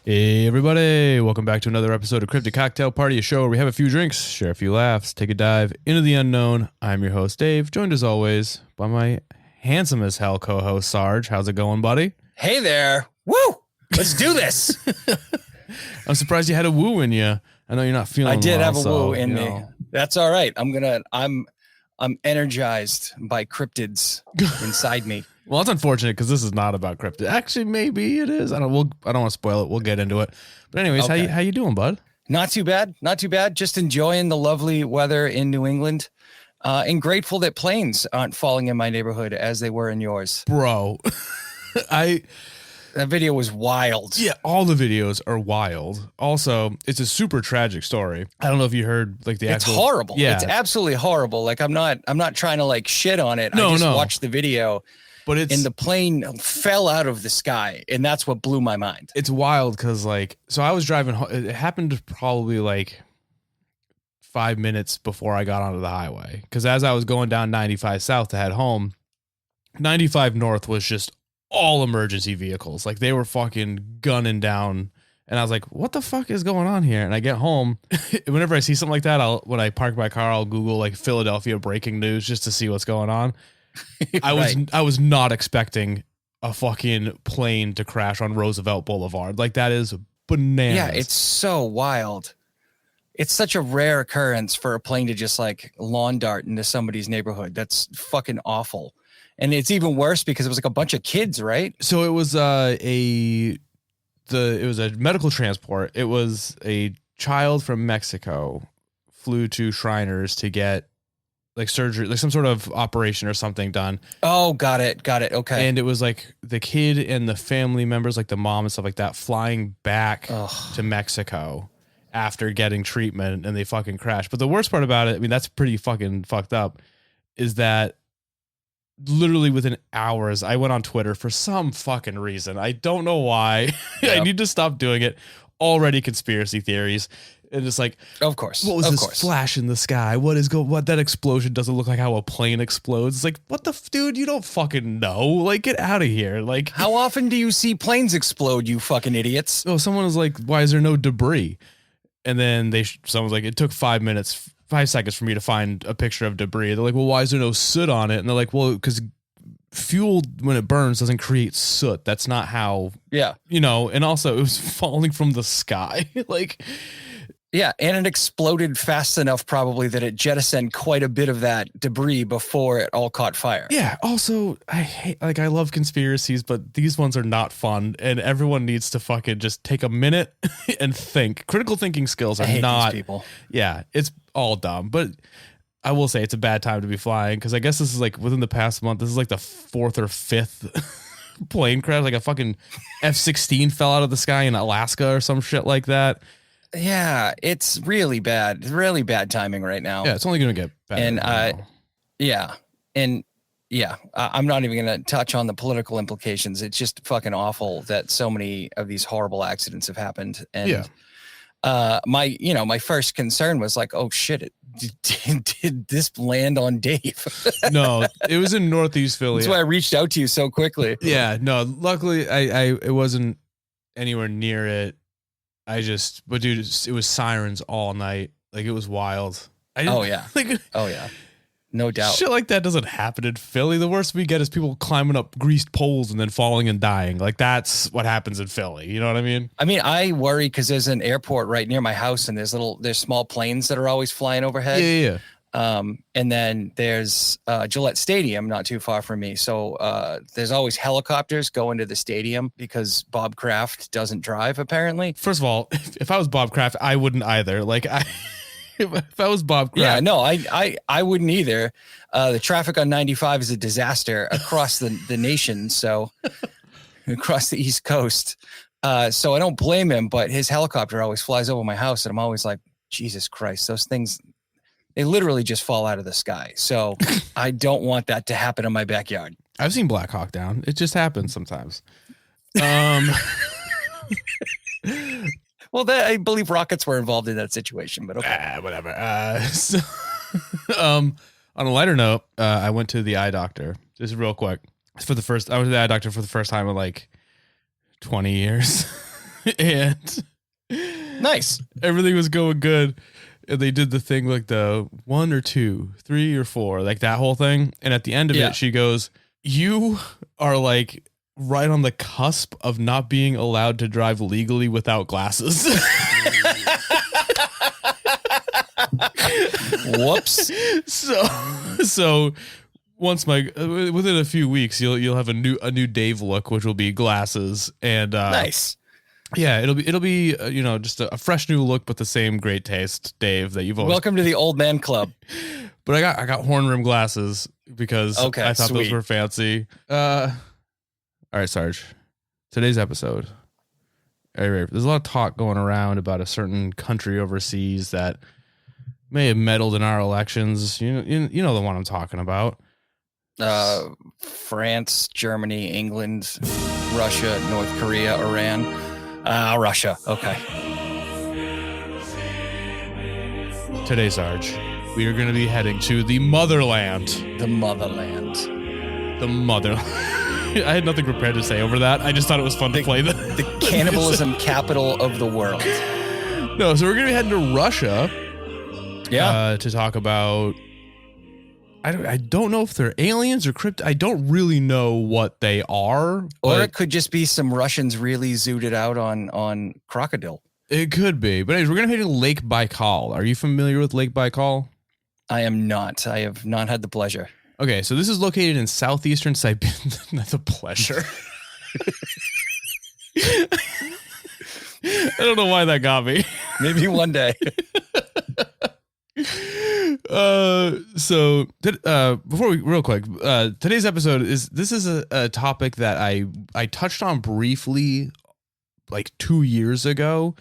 Hey everybody, welcome back to another episode of Cryptid Cocktail Party, a show where we have a few drinks, share a few laughs, take a dive into the unknown. I'm your host Dave, joined as always by my handsome as hell co-host Sarge. How's it going, buddy? Hey there. Woo! Let's do this. I'm surprised you had a woo in you. I know you're not feeling I did well, have a so, woo in me. That's all right. I'm energized by cryptids inside me. Well, it's unfortunate because this is not about cryptid. Actually, maybe it is. I don't want to spoil it. We'll get into it. But anyways, Okay. how you doing, bud? Not too bad. Not too bad. Just enjoying the lovely weather in New England. And grateful that planes aren't falling in my neighborhood as they were in yours. Bro, That video was wild. Yeah, all the videos are wild. Also, it's a super tragic story. I don't know if you heard like the It's actual horrible. Yeah. It's absolutely horrible. Like I'm not trying to like shit on it. No, I just no. watched the video. But it's And the plane fell out of the sky, and that's what blew my mind. it's wild because like so I was driving. It happened probably like 5 minutes before I got onto the highway. Because as I was going down 95 south to head home, 95 north was just all emergency vehicles. Like they were fucking gunning down. And I was like, what the fuck is going on here? And I get home. Whenever I see something like that, when I park my car, I'll Google like Philadelphia breaking news just to see what's going on. I was not expecting a fucking plane to crash on Roosevelt Boulevard. Like that is bananas. Yeah, it's so wild. It's such a rare occurrence for a plane to just like lawn dart into somebody's neighborhood. That's fucking awful. And it's even worse because it was like a bunch of kids, right? So it was it was a medical transport. It was a child from Mexico flew to Shriners to get like surgery, like some sort of operation or something done. Oh, got it. Okay. And it was like the kid and the family members, like the mom and stuff like that, flying back to Mexico after getting treatment, and they fucking crashed. But the worst part about it, I mean, that's pretty fucking fucked up, is that literally within hours, I went on Twitter for some fucking reason. I don't know why. Yep. I need to stop doing it. Already conspiracy theories. And it's like, of course. what was this flash in the sky? What that explosion doesn't look like how a plane explodes. It's like, what the dude, you don't fucking know. Like, get out of here. Like, How often do you see planes explode, you fucking idiots? oh, someone was like, why is there no debris? And then someone was like, it took 5 seconds for me to find a picture of debris. They're like, well, why is there no soot on it? And they're like, well, because fuel when it burns doesn't create soot. That's not how, and also it was falling from the sky. Like, yeah, and it exploded fast enough probably that it jettisoned quite a bit of that debris before it all caught fire. Yeah, also, I love conspiracies, but these ones are not fun, and everyone needs to fucking just take a minute and think. Critical thinking skills are not... these people. Yeah, it's all dumb, but I will say it's a bad time to be flying, because I guess this is like, within the past month, this is like the 4th or 5th plane crash. Like a fucking F-16 fell out of the sky in Alaska or some shit like that. Yeah, it's really bad timing right now. Yeah, it's only going to get better. And I'm not even going to touch on the political implications. It's just fucking awful that so many of these horrible accidents have happened. And my first concern was like, oh shit, did this land on Dave? No, it was in Northeast Philly. That's why I reached out to you so quickly. Yeah, no, luckily I it wasn't anywhere near it. But dude, it was sirens all night. Like, it was wild. Oh yeah. No doubt. Shit like that doesn't happen in Philly. The worst we get is people climbing up greased poles and then falling and dying. Like, that's what happens in Philly. You know what I mean? I mean, I worry because there's an airport right near my house, and there's small planes that are always flying overhead. Yeah. And then there's Gillette Stadium not too far from me. So there's always helicopters going to the stadium because Bob Kraft doesn't drive, apparently. First of all, if I was Bob Kraft, I wouldn't either. Like, if I was Bob Kraft. Yeah, no, I wouldn't either. The traffic on 95 is a disaster across the nation. So across the East Coast. So I don't blame him, but his helicopter always flies over my house. And I'm always like, Jesus Christ, those things... They literally just fall out of the sky. So I don't want that to happen in my backyard. I've seen Black Hawk Down. It just happens sometimes. Well, I believe rockets were involved in that situation, but okay. Whatever. On a lighter note, I went to the eye doctor just real quick. I went to the eye doctor for the first time in like 20 years. and Nice. everything was going good. And they did the thing like the 1 or 2, 3 or 4, like that whole thing. And at the end of it, she goes, "You are like right on the cusp of not being allowed to drive legally without glasses." Whoops. So once within a few weeks, you'll have a new Dave look, which will be glasses and nice. Yeah, it'll be just a fresh new look, but the same great taste, Dave, that you've always. Welcome to the old man club. But I got horn rim glasses because I thought those were fancy. All right, Sarge. Today's episode. There's a lot of talk going around about a certain country overseas that may have meddled in our elections. You know the one I'm talking about. France, Germany, England, Russia, North Korea, Iran. Russia. Okay. Today, Sarge, we are going to be heading to the motherland. The motherland. The motherland. I had nothing prepared to say over that. I just thought it was fun to play the cannibalism capital of the world. No, so we're going to be heading to Russia. Yeah. To talk about. I don't know if they're aliens or I don't really know what they are. Or it could just be some Russians really zooted out on crocodile. It could be. But anyways, we're going to head to Lake Baikal. Are you familiar with Lake Baikal? I am not. I have not had the pleasure. Okay, so this is located in southeastern Siberia. Not the pleasure. I don't know why that got me. Maybe one day. Before we real quick, today's episode is a topic that I touched on briefly like 2 years ago.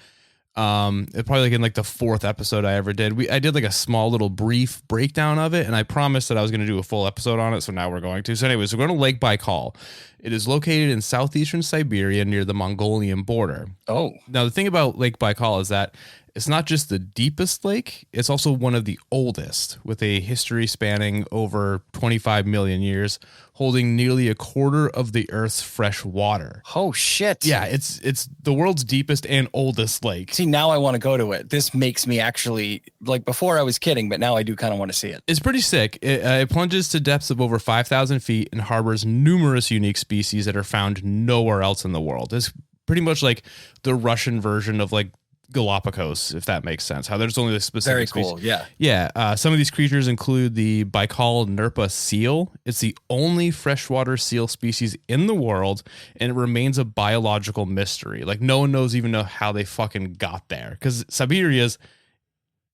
It probably like in like the 4th episode I ever did. I did like a small little brief breakdown of it, and I promised that I was going to do a full episode on it. So now we're going to. So anyways, we're going to Lake Baikal. It is located in southeastern Siberia near the Mongolian border. Oh, now the thing about Lake Baikal is that it's not just the deepest lake, it's also one of the oldest, with a history spanning over 25 million years, holding nearly a quarter of the Earth's fresh water. Oh, shit. Yeah, it's the world's deepest and oldest lake. See, now I want to go to it. This makes me actually, like before I was kidding, but now I do kind of want to see it. It's pretty sick. It plunges to depths of over 5,000 feet and harbors numerous unique species that are found nowhere else in the world. It's pretty much like the Russian version of like Galapagos, if that makes sense. How there's only the specific Very cool. species. Yeah. Some of these creatures include the Baikal Nerpa seal. It's the only freshwater seal species in the world, and it remains a biological mystery. Like no one even knows how they fucking got there, because Siberia is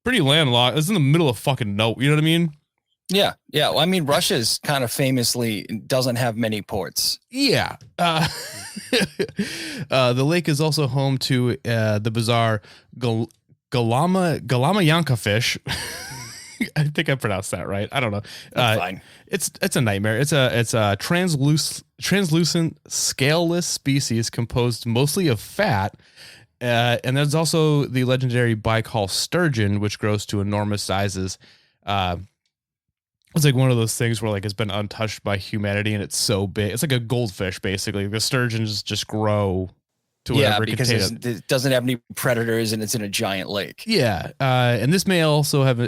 pretty landlocked. It's in the middle of fucking nowhere. You know what I mean? Yeah. Well, I mean, Russia's kind of famously doesn't have many ports. Yeah. The lake is also home to the bizarre Galama fish. I think I pronounced that right. I don't know. Fine. It's a nightmare. It's a translucent scaleless species composed mostly of fat. And there's also the legendary Baikal sturgeon, which grows to enormous sizes. It's like one of those things where like it's been untouched by humanity, and it's so big. It's like a goldfish, basically. The sturgeons just grow to whatever it can take. It doesn't have any predators, and it's in a giant lake. Yeah, and this may also have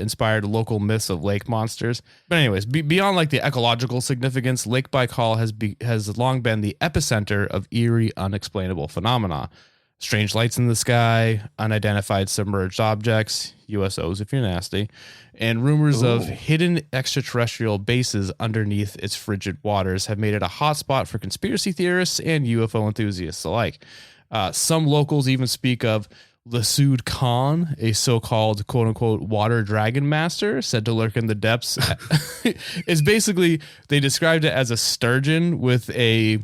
inspired local myths of lake monsters. But anyways, beyond like the ecological significance, Lake Baikal has long been the epicenter of eerie, unexplainable phenomena. Strange lights in the sky, unidentified submerged objects, USOs if you're nasty, and rumors of hidden extraterrestrial bases underneath its frigid waters have made it a hotspot for conspiracy theorists and UFO enthusiasts alike. Some locals even speak of Lasud Khan, a so-called quote-unquote water dragon master said to lurk in the depths. It's basically, they described it as a sturgeon with a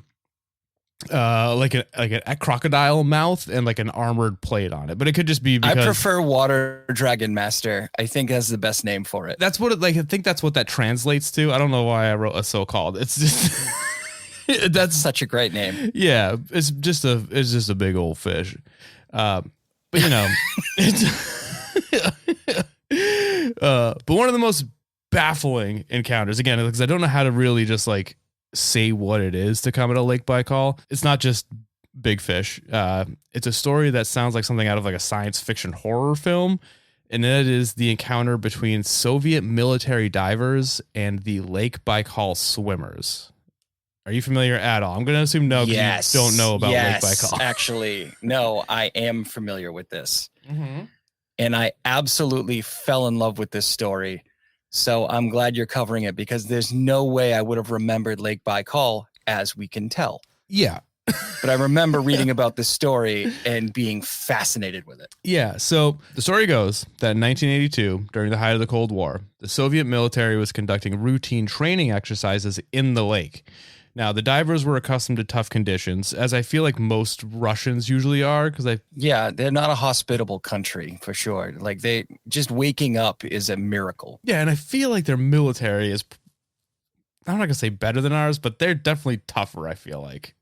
like a crocodile mouth and like an armored plate on it, but it could just be because I prefer water dragon master. I think that's the best name for it. That's what I think that's what that translates to. I don't know why I wrote a so-called. It's just that's such a great name. Yeah, it's just a big old fish. But you know, but one of the most baffling encounters, again, because I don't know how to really just like say what it is to come at a Lake Baikal. It's not just big fish. It's a story that sounds like something out of like a science fiction horror film. And that is the encounter between Soviet military divers and the Lake Baikal Swimmers. Are you familiar at all? I'm going to assume no, because you don't know about Lake Baikal. Actually, no, I am familiar with this. Mm-hmm. And I absolutely fell in love with this story. So I'm glad you're covering it, because there's no way I would have remembered Lake Baikal, as we can tell. Yeah. But I remember reading about this story and being fascinated with it. Yeah. So the story goes that in 1982, during the height of the Cold War, the Soviet military was conducting routine training exercises in the lake. Now, the divers were accustomed to tough conditions, as I feel like most Russians usually are, Yeah, they're not a hospitable country, for sure. Like, they just waking up is a miracle. Yeah, and I feel like their military is, I'm not going to say better than ours, but they're definitely tougher, I feel like.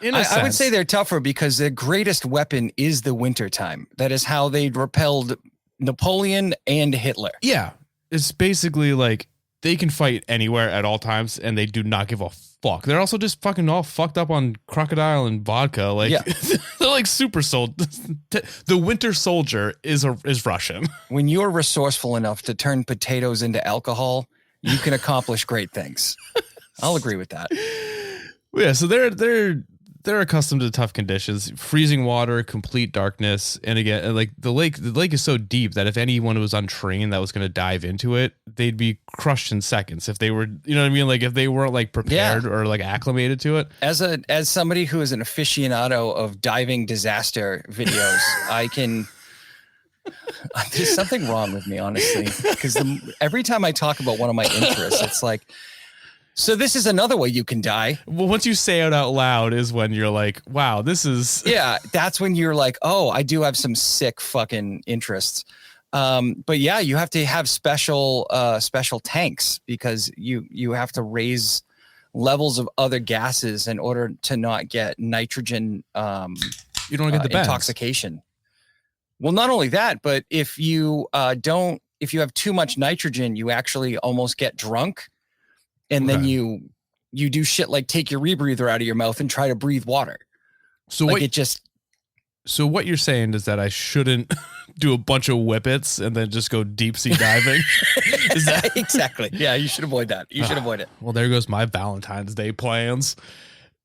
I would say they're tougher because their greatest weapon is the wintertime. That is how they repelled Napoleon and Hitler. Yeah, it's basically like they can fight anywhere at all times, and they do not give a fuck. They're also just fucking all fucked up on crocodile and vodka. Like, yeah. They're like super soldiers. The winter soldier is Russian. When you're resourceful enough to turn potatoes into alcohol, you can accomplish great things. I'll agree with that. Yeah, so they're accustomed to tough conditions, freezing water, complete darkness, and again, like the lake is so deep that if anyone was untrained that was going to dive into it, they'd be crushed in seconds if they were, you know what I mean? Like if they weren't like prepared or like acclimated to it. As somebody who is an aficionado of diving disaster videos, I can. There's something wrong with me, honestly, because every time I talk about one of my interests, it's like. So this is another way you can die. Well, once you say it out loud is when you're like, wow, this is. Yeah, that's when you're like, oh, I do have some sick fucking interests. But yeah, you have to have special tanks because you have to raise levels of other gases in order to not get nitrogen. You don't get the intoxication. Well, not only that, but if you have too much nitrogen, you actually almost get drunk. And then you do shit like take your rebreather out of your mouth and try to breathe water. So So what you're saying is that I shouldn't do a bunch of whippets and then just go deep sea diving? Is that exactly? Yeah, you should avoid that. You should avoid it. Well, there goes my Valentine's Day plans.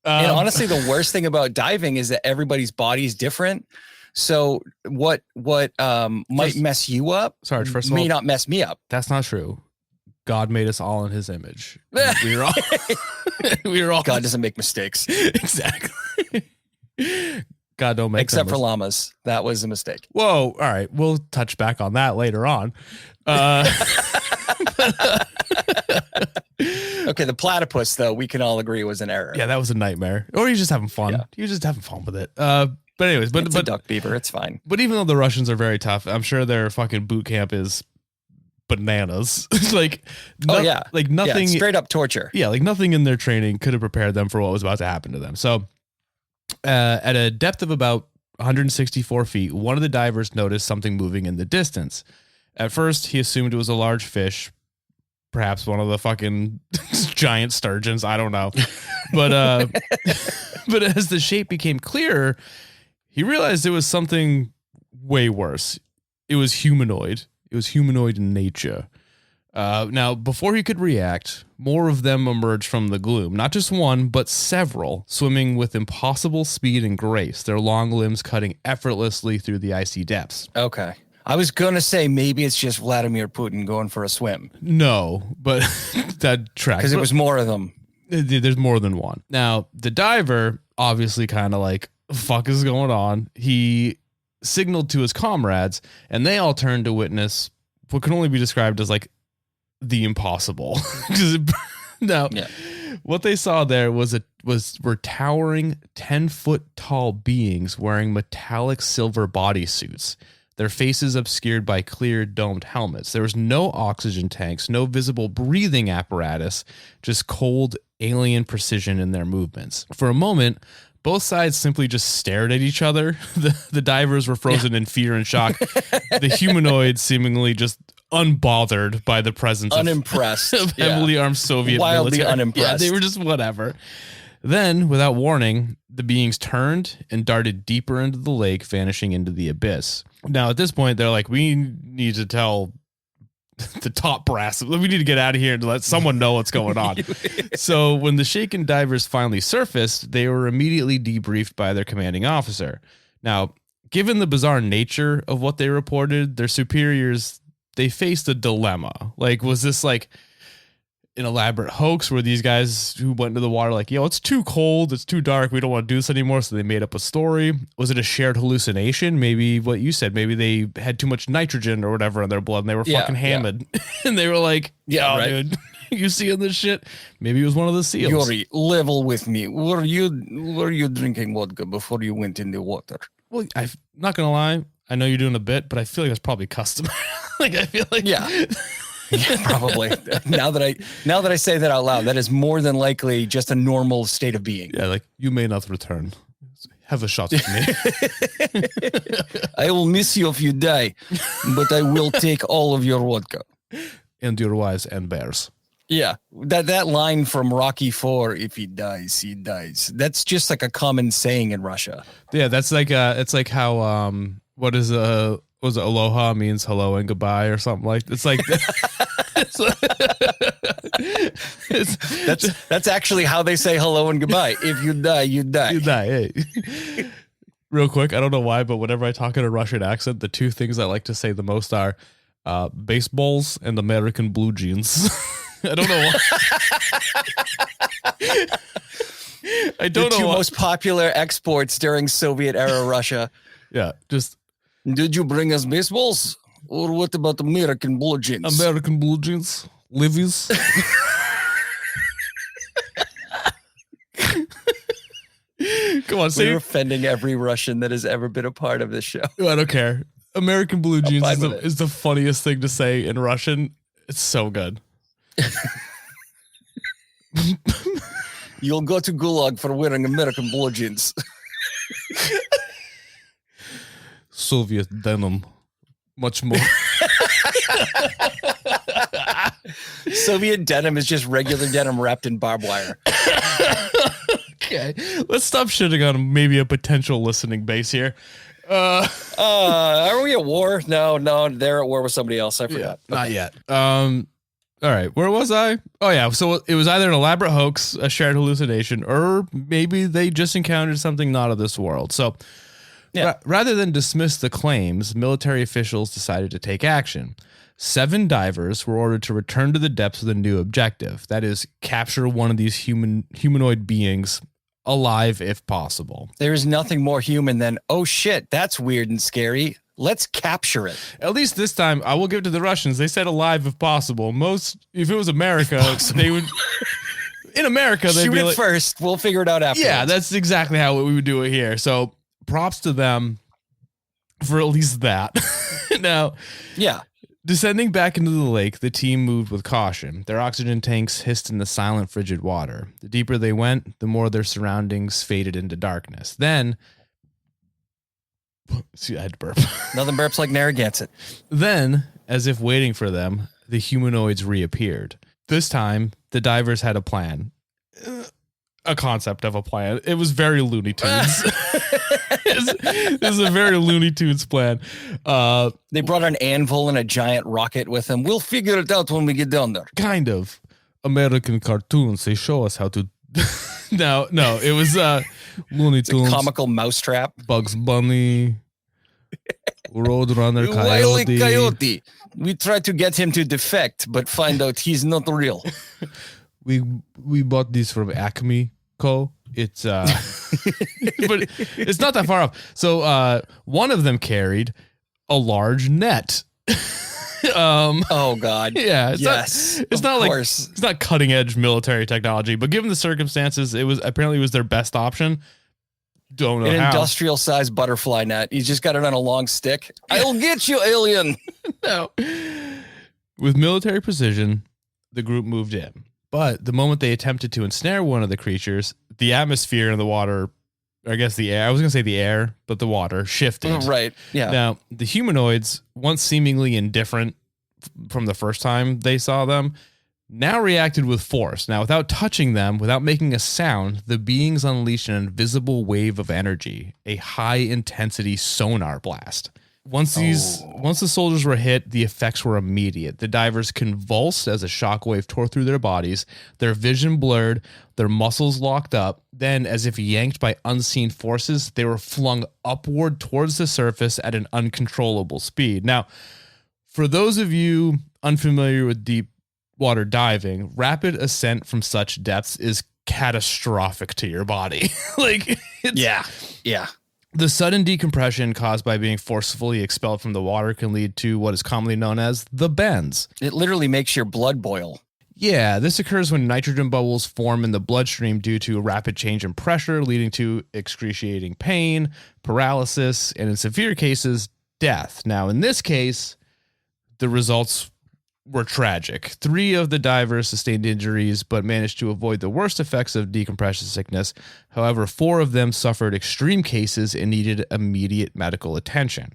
And honestly, the worst thing about diving is that everybody's body is different. So what might mess you up? Sorry, first of all, may not mess me up. That's not true. God made us all in his image. We were all God doesn't make mistakes. Exactly. God don't make except for llamas. That was a mistake. Whoa. All right. We'll touch back on that later on. Okay, the platypus, though, we can all agree was an error. Yeah, that was a nightmare. Or you're just having fun. Yeah. You're just having fun with it. But anyways, it's a duck beaver. It's fine. But even though the Russians are very tough, I'm sure their fucking boot camp is bananas. Like, like nothing, straight up torture. Yeah, like nothing in their training could have prepared them for what was about to happen to them. So, at a depth of about 164 feet, one of the divers noticed something moving in the distance. At first, he assumed it was a large fish, perhaps one of the fucking giant sturgeons. I don't know, but but as the shape became clearer, he realized it was something way worse. It was humanoid. It was humanoid in nature. Now, before he could react, more of them emerged from the gloom. Not just one, but several, swimming with impossible speed and grace, their long limbs cutting effortlessly through the icy depths. Okay. I was going to say maybe it's just Vladimir Putin going for a swim. No, but that tracks. Because it was more of them. There's more than one. Now, the diver, obviously kind of like, fuck is going on? He signaled to his comrades, and they all turned to witness what can only be described as like the impossible. What they saw there were towering 10-foot tall beings wearing metallic silver bodysuits, their faces obscured by clear domed helmets. There was no oxygen tanks, no visible breathing apparatus, just cold alien precision in their movements. For a moment, both sides simply just stared at each other. The divers were frozen in fear and shock. The humanoids seemingly just unbothered by the presence unimpressed of heavily armed Soviet wildly military. Unimpressed. Yeah, they were just whatever. Then, without warning, the beings turned and darted deeper into the lake, vanishing into the abyss. Now, at this point, they're like, we need to tell the top brass. We need to get out of here and let someone know what's going on. So when the shaken divers finally surfaced, they were immediately debriefed by their commanding officer. Now, given the bizarre nature of what they reported, their superiors, they faced a dilemma. Like, was this like an elaborate hoax where these guys who went into the water like, yo, it's too cold, it's too dark, we don't want to do this anymore, so they made up a story? Was it a shared hallucination? Maybe what you said, maybe they had too much nitrogen or whatever in their blood and they were fucking hammered. And they were like, dude, you seeing this shit? Maybe it was one of the seals. Yuri, level with me. Were you drinking vodka before you went in the water? Well, I'm not gonna lie, I know you're doing a bit, but I feel like that's probably custom. Like, I feel like Yeah, probably. Now that I say that out loud, that is more than likely just a normal state of being. Yeah, like, you may not return. Have a shot with me. I will miss you if you die, but I will take all of your vodka. And your wives and bears. Yeah, that line from Rocky IV, if he dies, he dies. That's just like a common saying in Russia. Yeah, that's like it's like how what is was it aloha means hello and goodbye or something like it's like that's actually how they say hello and goodbye. If you die, you die. You die. Hey. Real quick, I don't know why, but whenever I talk in a Russian accent, the two things I like to say the most are baseballs and American blue jeans. I don't know why. I don't know. The two most popular exports during Soviet era Russia. Yeah, just. Did you bring us baseballs? Or what about American blue jeans? American blue jeans. Livies. Come on, we're offending every Russian that has ever been a part of this show. I don't care. American blue jeans is the funniest thing to say in Russian. It's so good. You'll go to Gulag for wearing American blue jeans. Soviet denim. Much more. Soviet denim is just regular denim wrapped in barbed wire. Okay. Let's stop shitting on maybe a potential listening base here. Are we at war? No, they're at war with somebody else. I forgot. Yeah, not yet. All right, where was I? Oh yeah, so it was either an elaborate hoax, a shared hallucination, or maybe they just encountered something not of this world. So rather than dismiss the claims, military officials decided to take action. 7 divers were ordered to return to the depths with a new objective. That is, capture one of these humanoid beings alive if possible. There is nothing more human than, oh shit, that's weird and scary. Let's capture it. At least this time, I will give it to the Russians. They said alive if possible. If it was America, they would... In America, they'd shoot be it like, first. We'll figure it out afterwards. Yeah, that's exactly how we would do it here. So props to them for at least that. Now, descending back into the lake, the team moved with caution. Their oxygen tanks hissed in the silent, frigid water. The deeper they went, the more their surroundings faded into darkness. Then... See, I had to burp. Nothing burps like Narragansett. Then, as if waiting for them, the humanoids reappeared. This time, the divers had a plan. A concept of a plan. It was very Looney Tunes. This is a very Looney Tunes plan. They brought an anvil and a giant rocket with them. We'll figure it out when we get down there. Kind of. American cartoons, they show us how to... No, it was Looney Tunes. A comical mousetrap. Bugs Bunny. Roadrunner Coyote. Wily Coyote. We tried to get him to defect, but find out he's not real. We bought these from Acme Co. It's but it's not that far off. So one of them carried a large net. Oh God. Yeah. It's not cutting edge military technology, but given the circumstances, it was their best option. Don't know an how. Industrial sized butterfly net. He's just got it on a long stick. I'll get you, alien. No. With military precision, the group moved in. But the moment they attempted to ensnare one of the creatures, the atmosphere in the water, I guess the air, I was going to say the air, but the water shifted. Right. Yeah. Now, the humanoids, once seemingly indifferent from the first time they saw them, now reacted with force. Now, without touching them, without making a sound, the beings unleashed an invisible wave of energy, a high-intensity sonar blast. Once the soldiers were hit, the effects were immediate. The divers convulsed as a shockwave tore through their bodies, their vision blurred, their muscles locked up. Then, as if yanked by unseen forces, they were flung upward towards the surface at an uncontrollable speed. Now, for those of you unfamiliar with deep water diving, rapid ascent from such depths is catastrophic to your body. Yeah. The sudden decompression caused by being forcefully expelled from the water can lead to what is commonly known as the bends. It literally makes your blood boil. Yeah, this occurs when nitrogen bubbles form in the bloodstream due to a rapid change in pressure, leading to excruciating pain, paralysis, and in severe cases, death. Now, in this case, the results were tragic. 3 of the divers sustained injuries, but managed to avoid the worst effects of decompression sickness. However, 4 of them suffered extreme cases and needed immediate medical attention.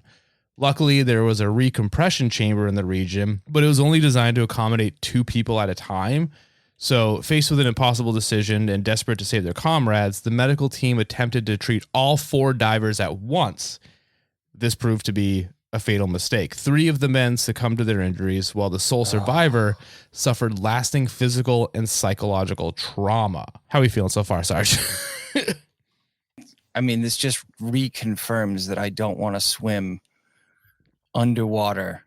Luckily, there was a recompression chamber in the region, but it was only designed to accommodate 2 people at a time. So, faced with an impossible decision and desperate to save their comrades, the medical team attempted to treat all 4 divers at once. This proved to be a fatal mistake. 3 of the men succumbed to their injuries, while the sole survivor suffered lasting physical and psychological trauma. How are we feeling so far, Sarge? I mean, this just reconfirms that I don't want to swim underwater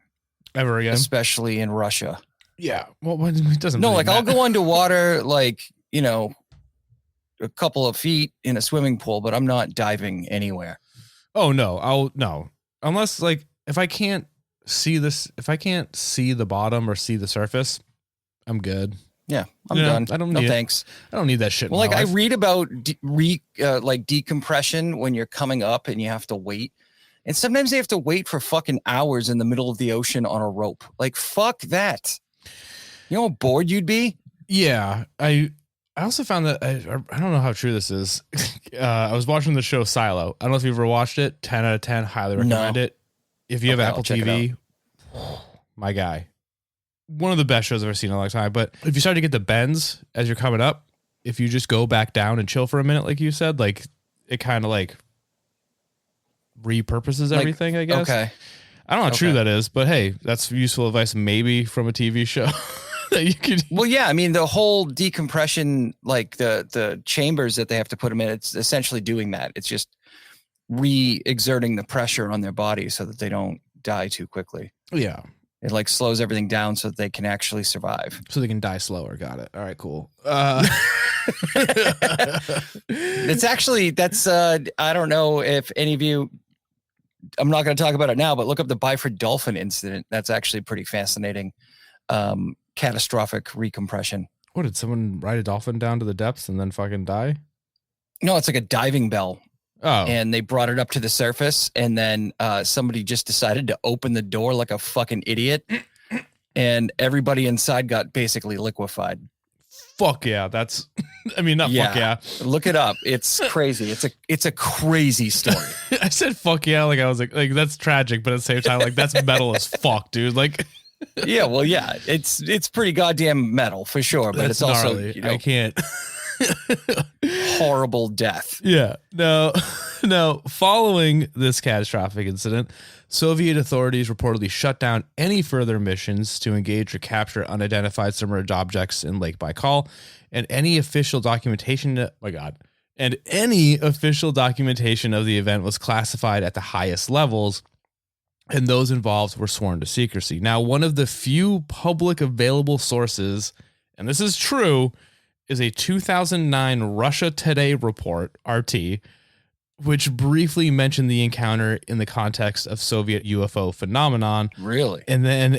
Ever again? especially in Russia. Yeah. Well, it doesn't. No, really like I'll matter. go underwater, like, you know, a couple of feet in a swimming pool, but I'm not diving anywhere. Oh no, no. Unless like if I can't see the bottom or see the surface, I'm good. Yeah, I'm You know, done. I don't no need it. thanks. I don't need that shit. Well, in like my I life. read about like decompression when you're coming up and you have to wait. And sometimes they have to wait for fucking hours in the middle of the ocean on a rope. Like, fuck that. You know how bored you'd be? Yeah, I also found that I don't know how true this is. I was watching the show Silo. I don't know if you've ever watched it. 10 out of 10. Highly recommend it. If you have Okay, Apple I'll check it TV, my guy. One of the best shows I've ever seen in a long time. But if you start to get the bends as you're coming up, if you just go back down and chill for a minute, like you said, like it kind of like repurposes everything, I guess. Okay. I don't know how true that is, but hey, that's useful advice maybe from a TV show that you could. Well, yeah, I mean, the whole decompression, like the chambers that they have to put them in, it's essentially doing that. It's just re-exerting the pressure on their body so that they don't die too quickly. Yeah. It like slows everything down so that they can actually survive. So they can die slower. Got it. All right, cool. It's actually, I don't know if any of you, I'm not going to talk about it now, but look up the Byford dolphin incident. That's actually pretty fascinating. Catastrophic recompression. What, did someone ride a dolphin down to the depths and then fucking die? No, it's like a diving bell. Oh. And they brought it up to the surface, and then somebody just decided to open the door like a fucking idiot, and everybody inside got basically liquefied. Fuck yeah. That's, I mean, not fuck yeah. Look it up. It's crazy. It's a crazy story. I said fuck yeah. Like I was like that's tragic, but at the same time, like that's metal as fuck, dude. Like, yeah, well, yeah, it's pretty goddamn metal for sure, but it's also, gnarly. you know, I can't. horrible death. Yeah. No. Following this catastrophic incident, Soviet authorities reportedly shut down any further missions to engage or capture unidentified submerged objects in Lake Baikal, and any official documentation. Any official documentation of the event was classified at the highest levels, and those involved were sworn to secrecy. Now, one of the few public available sources, and this is true, is a 2009 Russia Today report, RT, which briefly mentioned the encounter in the context of Soviet UFO phenomenon. Really? And then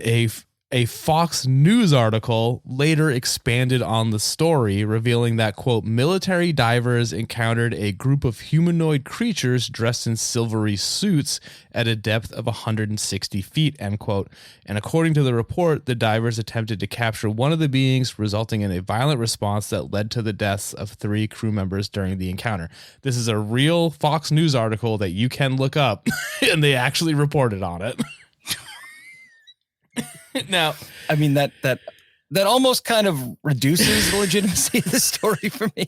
a Fox News article later expanded on the story, revealing that, quote, military divers encountered a group of humanoid creatures dressed in silvery suits at a depth of 160 feet, end quote. And according to the report, the divers attempted to capture one of the beings, resulting in a violent response that led to the deaths of 3 crew members during the encounter. This is a real Fox News article that you can look up, and they actually reported on it. Now, I mean, that that almost kind of reduces the legitimacy of the story for me.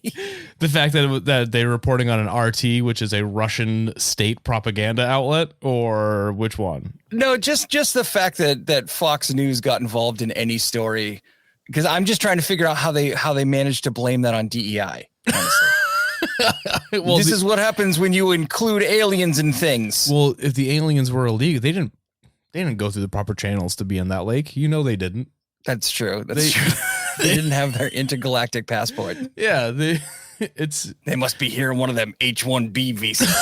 The fact that they're reporting on an RT, which is a Russian state propaganda outlet, or which one? No, just the fact that Fox News got involved in any story, because I'm just trying to figure out how they managed to blame that on DEI. Honestly. Well, this is what happens when you include aliens in things. Well, if the aliens were illegal, they didn't go through the proper channels to be in that lake. You know they didn't. That's true. That's true. They didn't have their intergalactic passport. Yeah, they must be here in one of them H-1B visas.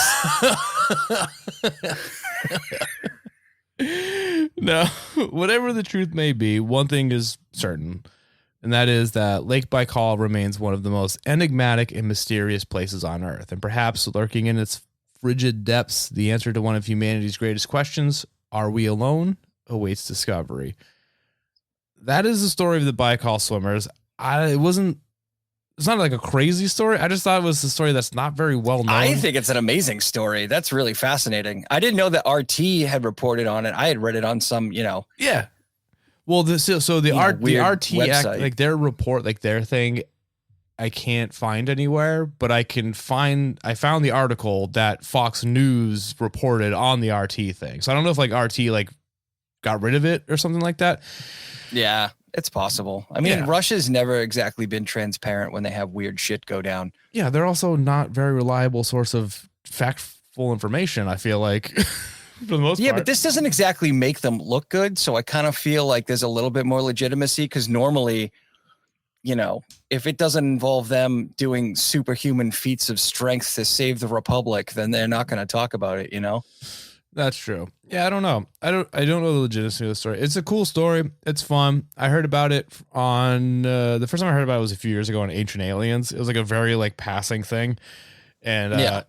No, whatever the truth may be, one thing is certain, and that is that Lake Baikal remains one of the most enigmatic and mysterious places on Earth. And perhaps lurking in its frigid depths, the answer to one of humanity's greatest questions, are we alone, awaits discovery. That is the story of the Baikal Swimmers. It's not like a crazy story. I just thought it was a story that's not very well known. I think it's an amazing story. That's really fascinating. I didn't know that RT had reported on it. I had read it on some, Yeah. Well, the RT website. like their report, like their thing, I can't find anywhere, but I found the article that Fox News reported on the RT thing. So I don't know if like RT like got rid of it or something like that. Yeah, it's possible. I mean, Russia's never exactly been transparent when they have weird shit go down. Yeah, they're also not very reliable source of factful information, I feel like. For the most part. But this doesn't exactly make them look good. So I kind of feel like there's a little bit more legitimacy because normally, if it doesn't involve them doing superhuman feats of strength to save the Republic, then they're not going to talk about it, That's true. Yeah, I don't know. I don't know the legitimacy of the story. It's a cool story. It's fun. I heard about it on the first time I heard about it was a few years ago on Ancient Aliens. It was like a very like passing thing. And I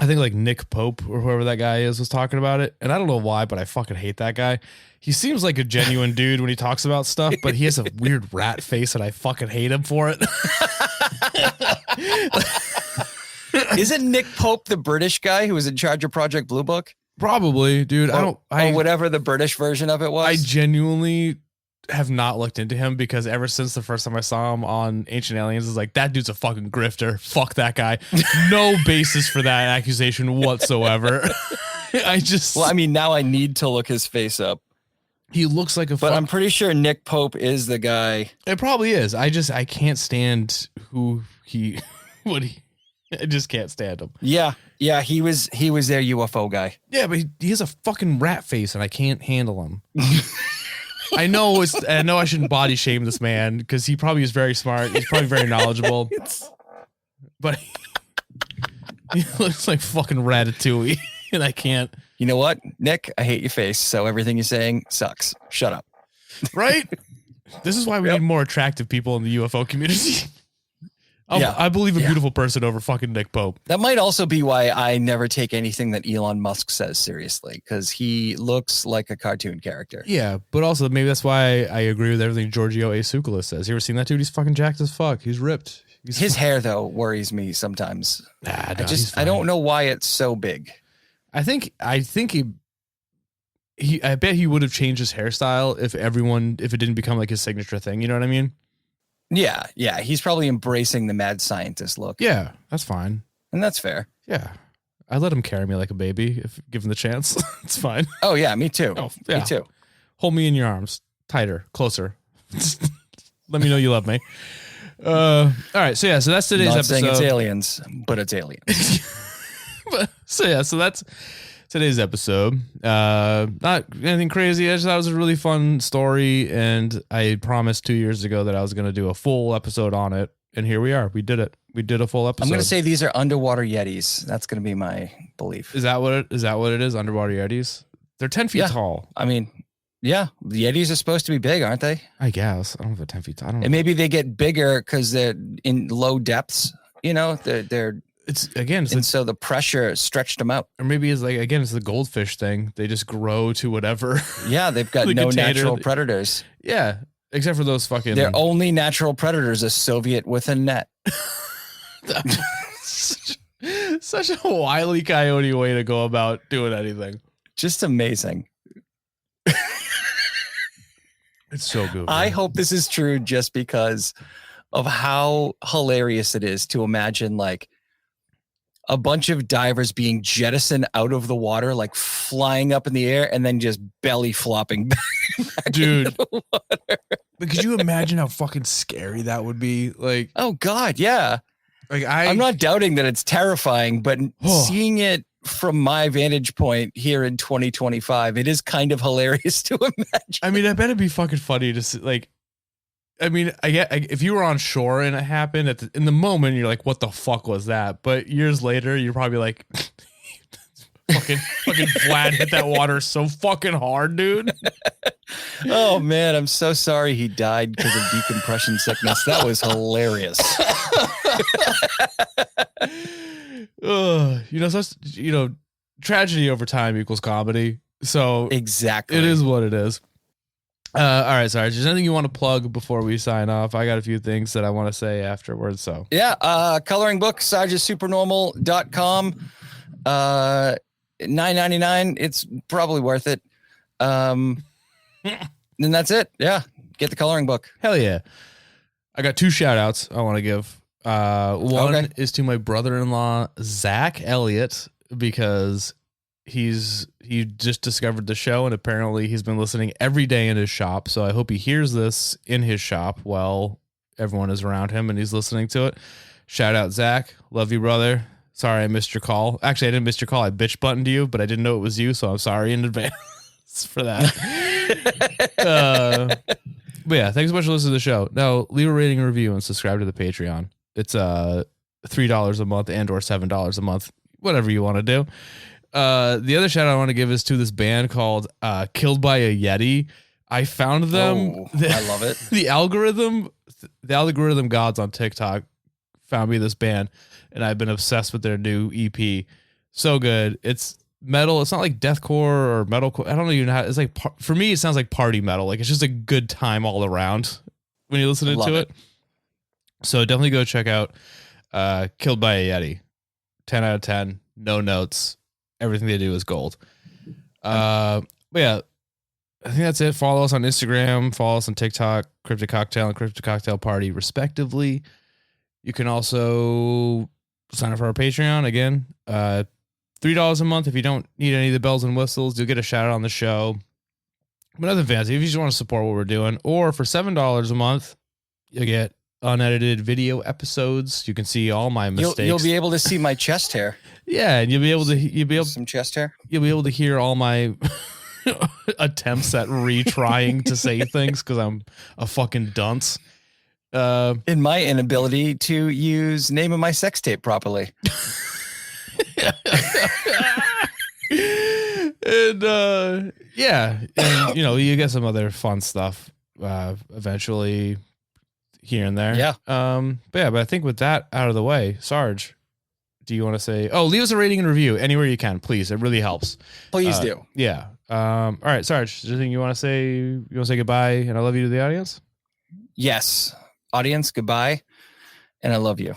think like Nick Pope or whoever that guy is was talking about it. And I don't know why, but I fucking hate that guy. He seems like a genuine dude when he talks about stuff, but he has a weird rat face and I fucking hate him for it. Isn't Nick Pope the British guy who was in charge of Project Blue Book? Probably, dude. Or whatever the British version of it was. I genuinely have not looked into him because ever since the first time I saw him on Ancient Aliens, is like, that dude's a fucking grifter. Fuck that guy. No basis for that accusation whatsoever. Now I need to look his face up. He looks like but I'm pretty sure Nick Pope is the guy. It probably is. I can't stand I just can't stand him. Yeah, he was their UFO guy. Yeah, but he has a fucking rat face and I can't handle him. I know I shouldn't body shame this man because he probably is very smart. He's probably very knowledgeable. But he looks like fucking Ratatouille and I can't. You know what, Nick? I hate your face. So everything you're saying sucks. Shut up. Right? This is why we need more attractive people in the UFO community. I believe a beautiful person over fucking Nick Pope. That might also be why I never take anything that Elon Musk says seriously, because he looks like a cartoon character. Yeah, but also maybe that's why I agree with everything Giorgio A. Tsoukalos says. You ever seen that dude? He's fucking jacked as fuck. He's ripped. His hair, though, worries me sometimes. I don't know why it's so big. I think I bet he would have changed his hairstyle if it didn't become like his signature thing. You know what I mean? Yeah. He's probably embracing the mad scientist look. Yeah, that's fine. And that's fair. Yeah. I let him carry me like a baby if given the chance. It's fine. Oh, yeah, me too. Oh, yeah. Me too. Hold me in your arms. Tighter. Closer. Let me know you love me. All right. So that's today's episode. Saying it's aliens, but it's aliens. So that's today's episode. Not anything crazy. I just thought it was a really fun story, and I promised 2 years ago that I was going to do a full episode on it, and here we are. We did it. We did a full episode. I'm going to say these are underwater yetis. That's going to be my belief. Is that what it is? Underwater yetis? They're 10 feet tall. I mean, yeah, the yetis are supposed to be big, aren't they? I guess. I don't know if they're 10 feet tall. I don't know. And maybe they get bigger because they're in low depths. They're so the pressure stretched them out. Or maybe it's the goldfish thing. They just grow to whatever. Yeah, they've got no natural predators. Yeah, except for those fucking. Their only natural predator is a Soviet with a net. Such a wily coyote way to go about doing anything. Just amazing. It's so goofy. I hope this is true just because of how hilarious it is to imagine like a bunch of divers being jettisoned out of the water, like flying up in the air and then just belly flopping back Dude. into the water. But could you imagine how fucking scary that would be? Like, Oh God, yeah. like I'm not doubting that it's terrifying, but seeing it from my vantage point here in 2025, it is kind of hilarious to imagine. I mean, I bet it'd be fucking funny to see, like, I mean, if you were on shore and it happened in the moment, you're like, what the fuck was that? But years later, you're probably like, fucking Vlad hit that water so fucking hard, dude. Oh man, I'm so sorry he died because of decompression sickness. That was hilarious. Tragedy over time equals comedy. So exactly, it is what it is. All right, sorry. Is there anything you want to plug before we sign off? I got a few things that I want to say afterwards. So yeah, coloring book, SargeSupernormal.com. $9.99. It's probably worth it. And that's it. Yeah, get the coloring book. Hell yeah. I got 2 shout outs I want to give. One is to my brother-in-law, Zach Elliott, because he just discovered the show and apparently he's been listening every day in his shop. So I hope he hears this in his shop while everyone is around him and he's listening to it. Shout out, Zach. Love you, brother. Sorry I missed your call. Actually, I didn't miss your call. I bitch buttoned you, but I didn't know it was you, so I'm sorry in advance for that. But yeah, thanks so much for listening to the show. Now, leave a rating and review and subscribe to the Patreon. It's $3 a month and or $7 a month, whatever you want to do. The other shout out I want to give is to this band called Killed by a Yeti. I found them. I love it. The algorithm gods on TikTok found me this band, and I've been obsessed with their new EP. So good. It's metal. It's not like deathcore or metalcore. I don't even know how. It's like, for me, it sounds like party metal. Like, it's just a good time all around when you listen to it. So definitely go check out Killed by a Yeti. 10 out of 10. No notes. Everything they do is gold. But yeah, I think that's it. Follow us on Instagram. Follow us on TikTok, Cryptid Cocktail and Cryptid Cocktail Party, respectively. You can also sign up for our Patreon. Again, $3 a month. If you don't need any of the bells and whistles, you'll get a shout out on the show. But nothing fancy. If you just want to support what we're doing, or for $7 a month, you'll get unedited video episodes. You can see all my mistakes. You'll be able to see my chest hair. Yeah, and you'll be able some chest hair. You'll be able to hear all my attempts at retrying to say things because I'm a fucking dunce. In my inability to use name of my sex tape properly. And yeah, and you get some other fun stuff eventually here and there. Yeah. But I think with that out of the way, Sarge, do you want to say, leave us a rating and review anywhere you can, please. It really helps. Please do. Yeah. All right, Sarge, is there anything you want to say? You want to say goodbye and I love you to the audience? Yes. Audience, goodbye. And I love you.